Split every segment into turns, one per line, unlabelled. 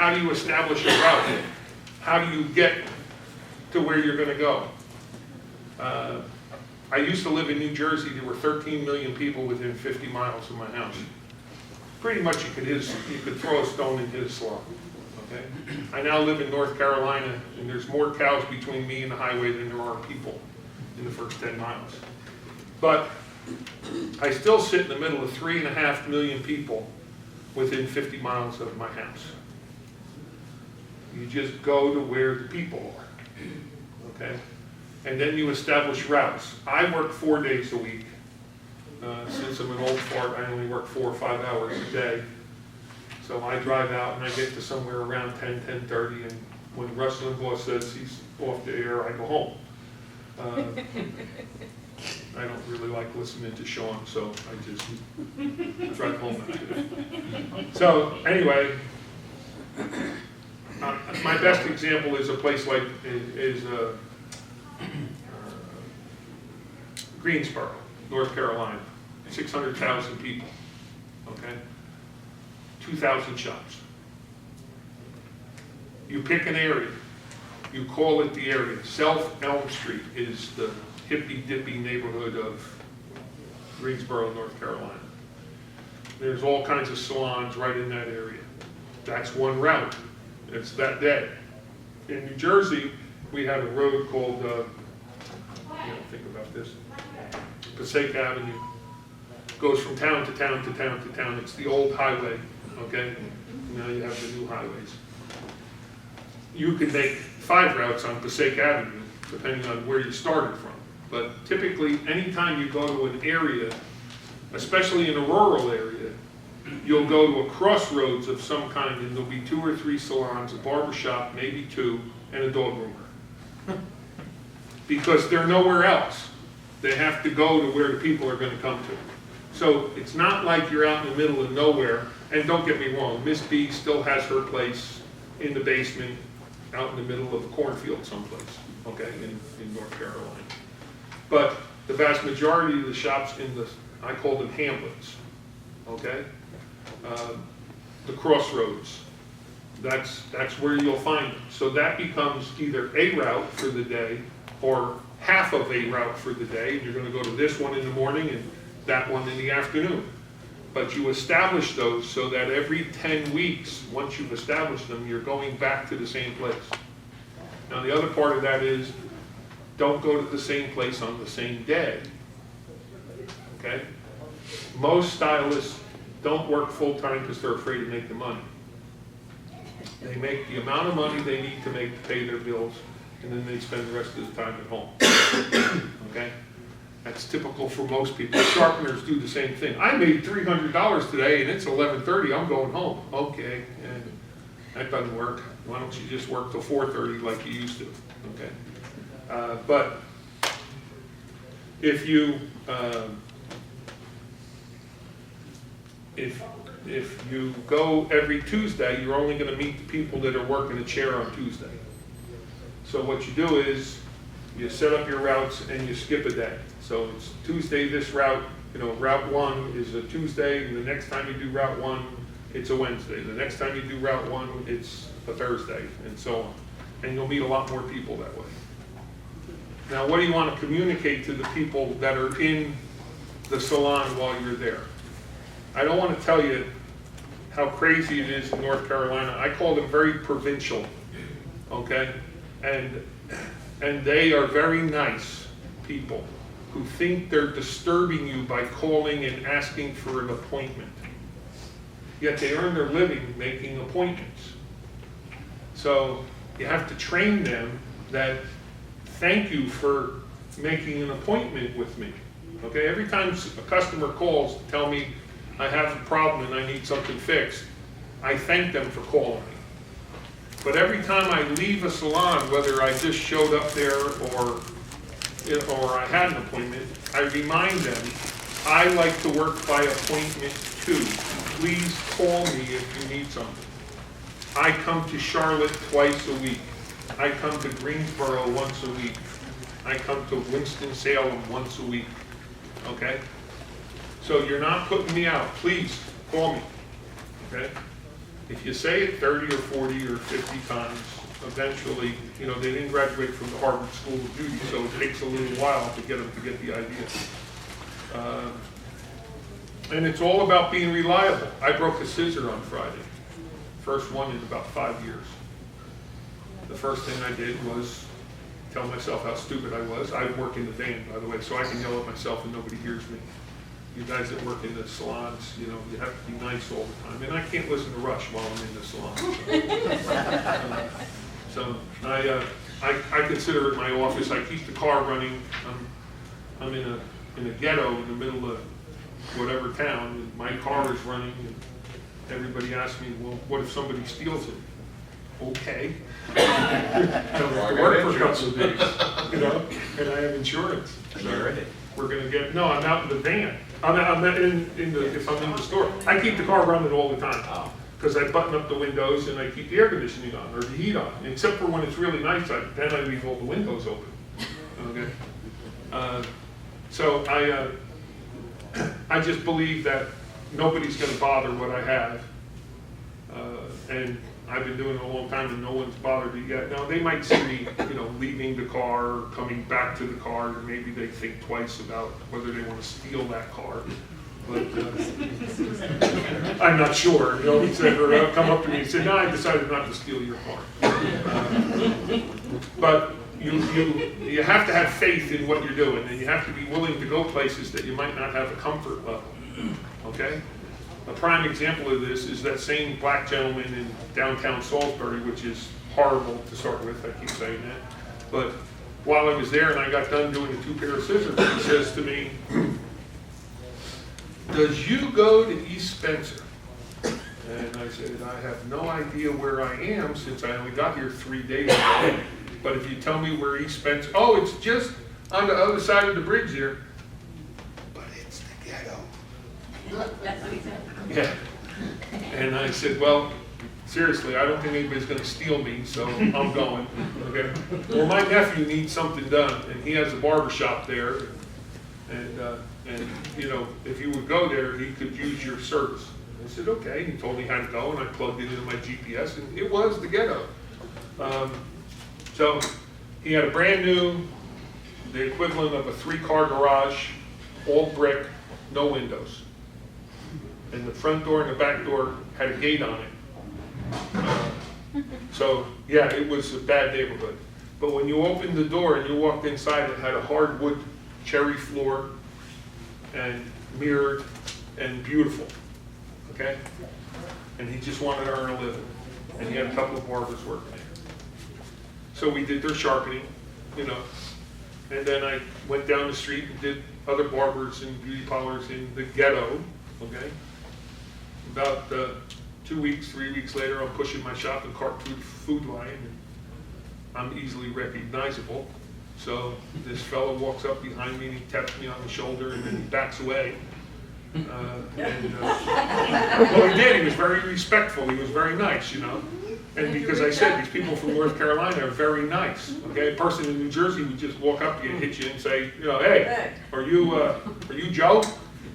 how do you establish a route? How do you get to where you're going to go? I used to live in New Jersey. There were 13 million people within 50 miles of my house. Pretty much you could throw a stone and hit a slum. Okay? I now live in North Carolina, and there's more cows between me and the highway than there are people in the first 10 miles. But I still sit in the middle of 3.5 million people within 50 miles of my house. You just go to where the people are, okay? And then you establish routes. I work 4 days a week. Since I'm an old fart, I only work 4 or 5 hours a day. So I drive out and I get to somewhere around 10, 10:30, and when Russ Limbaugh says he's off the air, I go home. I don't really like listening to Sean, so I just drive home after that. So anyway, my best example is a place like Greensboro, North Carolina, 600,000 people, okay? 2,000 shops. You pick an area, you call it the area. South Elm Street is the hippy-dippy neighborhood of Greensboro, North Carolina. There's all kinds of salons right in that area. That's one route. It's that day. In New Jersey, we have a road called, think about this, Passaic Avenue. Goes from town to town to town to town. It's the old highway, okay? Now you have the new highways. You can make 5 routes on Passaic Avenue, depending on where you started from. But typically, anytime you go to an area, especially in a rural area, you'll go to a crossroads of some kind, and there'll be 2 or 3 salons, a barber shop, maybe 2, and a dog groomer. Because they're nowhere else. They have to go to where the people are going to come to. So it's not like you're out in the middle of nowhere. And don't get me wrong, Miss B still has her place in the basement, out in the middle of a cornfield someplace, okay, in North Carolina. But the vast majority of the shops in the, I call them hamlets, okay? The crossroads, that's where you'll find them. So that becomes either a route for the day or half of a route for the day. And you're going to go to this one in the morning and that one in the afternoon. But you establish those so that every 10 weeks, once you've established them, you're going back to the same place. Now the other part of that is, don't go to the same place on the same day, okay? Most stylists don't work full-time because they're afraid to make the money. They make the amount of money they need to make to pay their bills, and then they spend the rest of the time at home, okay? That's typical for most people. Sharpeners do the same thing. I made $300 today and it's 11:30, I'm going home. Okay, and that doesn't work. Why don't you just work till 4:30 like you used to, okay? But if you if you go every Tuesday, you're only going to meet the people that are working a chair on Tuesday. So what you do is you set up your routes and you skip a day. So it's Tuesday this route, route 1 is a Tuesday, and the next time you do route 1, it's a Wednesday. The next time you do route 1, it's a Thursday, and so on. And you'll meet a lot more people that way. Now, what do you want to communicate to the people that are in the salon while you're there? I don't want to tell you how crazy it is in North Carolina. I call them very provincial, okay? And they are very nice people who think they're disturbing you by calling and asking for an appointment. Yet they earn their living making appointments. So you have to train them that thank you for making an appointment with me. Okay, every time a customer calls to tell me I have a problem and I need something fixed, I thank them for calling me. But every time I leave a salon, whether I just showed up there or I had an appointment, I remind them, I like to work by appointment too. Please call me if you need something. I come to Charlotte twice a week. I come to Greensboro once a week. I come to Winston-Salem once a week, okay? So you're not putting me out. Please call me, okay? if you say it 30 or 40 or 50 times, eventually, you know, they didn't graduate from the Harvard School of Beauty, so it takes a little while to get them to get the idea. And it's all about being reliable. I broke a scissor on Friday. First one in about 5 years. The first thing I did was tell myself how stupid I was. I work in the van, by the way, so I can yell at myself and nobody hears me. You guys that work in the salons, you know, you have to be nice all the time. And I can't listen to Rush while I'm in the salon. So I consider it my office. I keep the car running. I'm in a ghetto in the middle of whatever town, and my car is running, and everybody asks me, well, what if somebody steals it? Okay. I don't have to work for a couple of days, you know, and I have insurance.
Sure.
We're gonna get, no, I'm out in the van. I'm if I'm in the store. I keep the car running all the time. Because I button up the windows and I keep the air conditioning on or the heat on. Except for when it's really nice, then I leave all the windows open. Okay. So I just believe that nobody's gonna bother what I have. And I've been doing it a long time and no one's bothered it yet. Now, they might see me, you know, leaving the car or coming back to the car, or maybe they think twice about whether they want to steal that car. But I'm not sure. You know, he said, or they'll come up to me and say, no, I decided not to steal your car. But you have to have faith in what you're doing, and you have to be willing to go places that you might not have a comfort level. Okay? A prime example of this is that same black gentleman in downtown Salisbury, which is horrible to start with, I keep saying that. But while I was there and I got done doing the 2 pair of scissors, he says to me, does you go to East Spencer? And I said, I have no idea where I am since I only got here 3 days ago. But if you tell me where East Spencer, oh, it's just on the other side of the bridge here. But it's the ghetto.
That's what he said.
Yeah. And I said, well, seriously, I don't think anybody's going to steal me, so I'm going. Okay. Well, my nephew needs something done, and he has a barber shop there. And you know, if you would go there, he could use your service. I said, okay. He told me how to go, and I plugged it into my GPS, and it was the ghetto. So he had a brand new, the equivalent of a 3-car garage, all brick, no windows. And the front door and the back door had a gate on it. So yeah, it was a bad neighborhood. But when you opened the door and you walked inside, it had a hardwood cherry floor and mirrored and beautiful. Okay? And he just wanted to earn a living. And he had a couple of barbers working there. So we did their sharpening, you know. And then I went down the street and did other barbers and beauty parlors in the ghetto. Okay? About 2 weeks, 3 weeks later, I'm pushing my shopping cart through the food line, and I'm easily recognizable. So this fellow walks up behind me and he taps me on the shoulder and then he backs away. Well, he did. He was very respectful. He was very nice, you know. And because I said these people from North Carolina are very nice. Okay, a person in New Jersey would just walk up to you and hit you and say, you know, hey, are you Joe?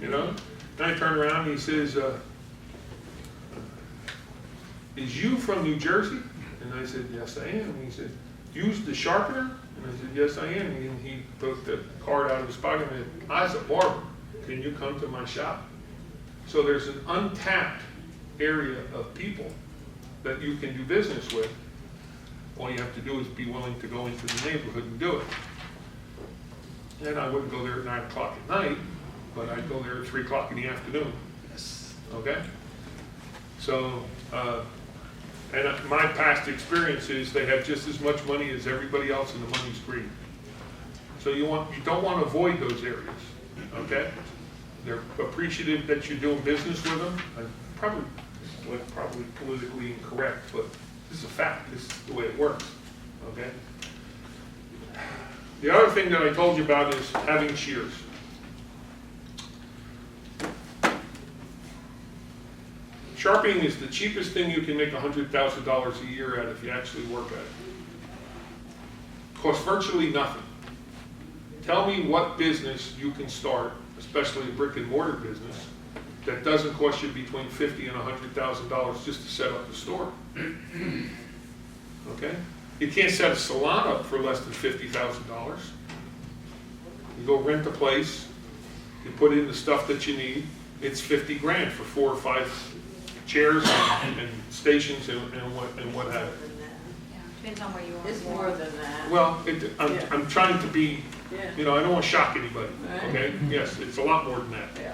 You know. Then I turn around and he says, is you from New Jersey? And I said, yes, I am. And he said, use the sharpener? And I said, yes, I am. And he took the card out of his pocket and said, I was a barber. Can you come to my shop? So there's an untapped area of people that you can do business with. All you have to do is be willing to go into the neighborhood and do it. And I wouldn't go there at 9 o'clock at night, but I'd go there at 3 o'clock in the afternoon.
Yes.
Okay? So, and my past experience is they have just as much money as everybody else, and the money's green. So you don't want to avoid those areas. Okay? They're appreciative that you're doing business with them. Probably politically incorrect, but this is a fact. This is the way it works. Okay? The other thing that I told you about is having shears. Sharpening is the cheapest thing you can make $100,000 a year at if you actually work at it. Costs virtually nothing. Tell me what business you can start, especially a brick and mortar business, that doesn't cost you between $50,000 and $100,000 just to set up the store. Okay? You can't set a salon up for less than $50,000. You go rent a place, you put in the stuff that you need, it's 50 grand for 4 or 5 chairs and stations and what have you.
Yeah, depends on where you are.
It's more than that.
Well,
Yeah.
I'm trying to be,
Yeah.
you know, I don't want to shock anybody,
Right.
okay? Yes, it's a lot more than that.
Yeah.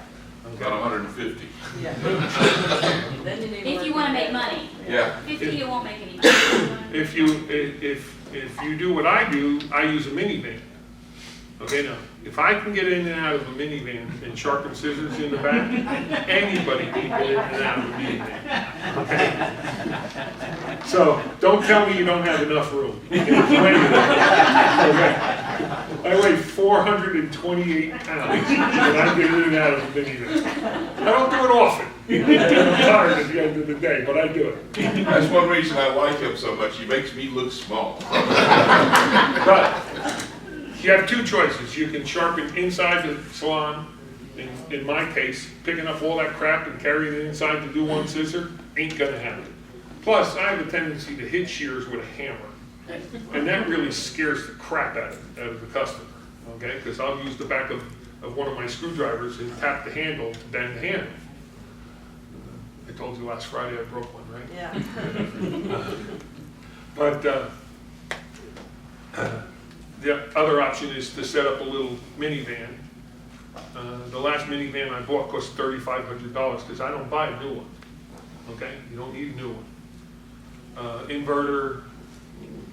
About 150.
Yeah. Then you need
If
more
you want to
than
make
that.
money.
Yeah.
50, you won't make any money.
If you do what I do, I use a minivan. Okay, now, if I can get in and out of a minivan and sharpen scissors in the back, anybody can get in and out of a minivan. Okay? So, don't tell me you don't have enough room. You can do anything. Okay? I weigh 428 pounds, and I get in and out of a minivan. I don't do it often. I'm tired at the end of the day, but I do it.
That's one reason I like him so much. He makes me look small.
But you have two choices. You can sharpen inside the salon. In my case, picking up all that crap and carrying it inside to do one scissor ain't gonna happen. Plus, I have a tendency to hit shears with a hammer. And that really scares the crap out of the customer, okay? Because I'll use the back of one of my screwdrivers and tap the handle to bend the handle. I told you last Friday I broke one, right?
Yeah.
But the other option is to set up a little minivan. The last minivan I bought cost $3,500 because I don't buy a new one, okay? You don't need a new one. Inverter,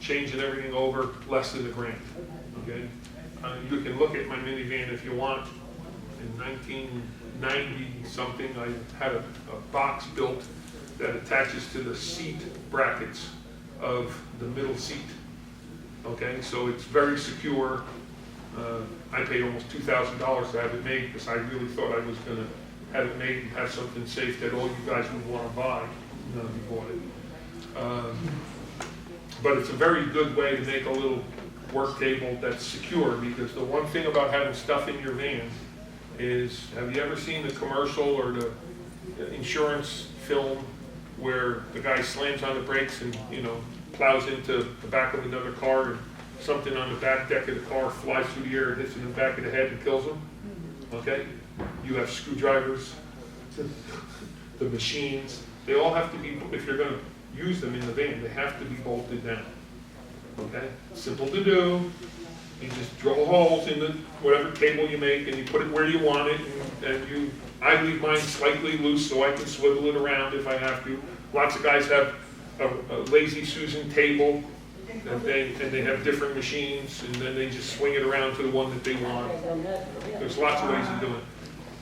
changing everything over, less than $1,000, okay? You can look at my minivan if you want. In 1990 something, I had a box built that attaches to the seat brackets of the middle seat. Okay, so it's very secure. I paid almost $2,000 to have it made because I really thought I was going to have it made and have something safe that all you guys would want to buy. None of you bought it. But it's a very good way to make a little work table that's secure, because the one thing about having stuff in your van is, have you ever seen the commercial or the insurance film where the guy slams on the brakes and, you know, plows into the back of another car and something on the back deck of the car flies through the air and hits him in the back of the head and kills him? Okay? You have screwdrivers, the machines, they all have to be, if you're going to use them in the van, they have to be bolted down. Okay? Simple to do. You just drill holes in the whatever cable you make and you put it where you want it, and I leave mine slightly loose so I can swivel it around if I have to. Lots of guys have a Lazy Susan table and they have different machines, and then they just swing it around to the one that they want. There's lots of ways of doing it.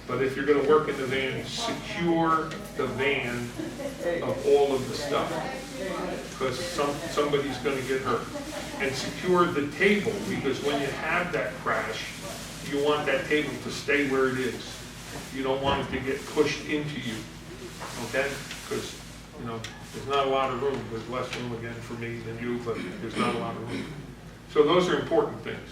But if you're going to work in the van, secure the van of all of the stuff, because somebody's going to get hurt. And secure the table, because when you have that crash, you want that table to stay where it is. You don't want it to get pushed into you, okay? Because, you know, there's not a lot of room. There's less room again for me than you, but there's not a lot of room. So those are important things.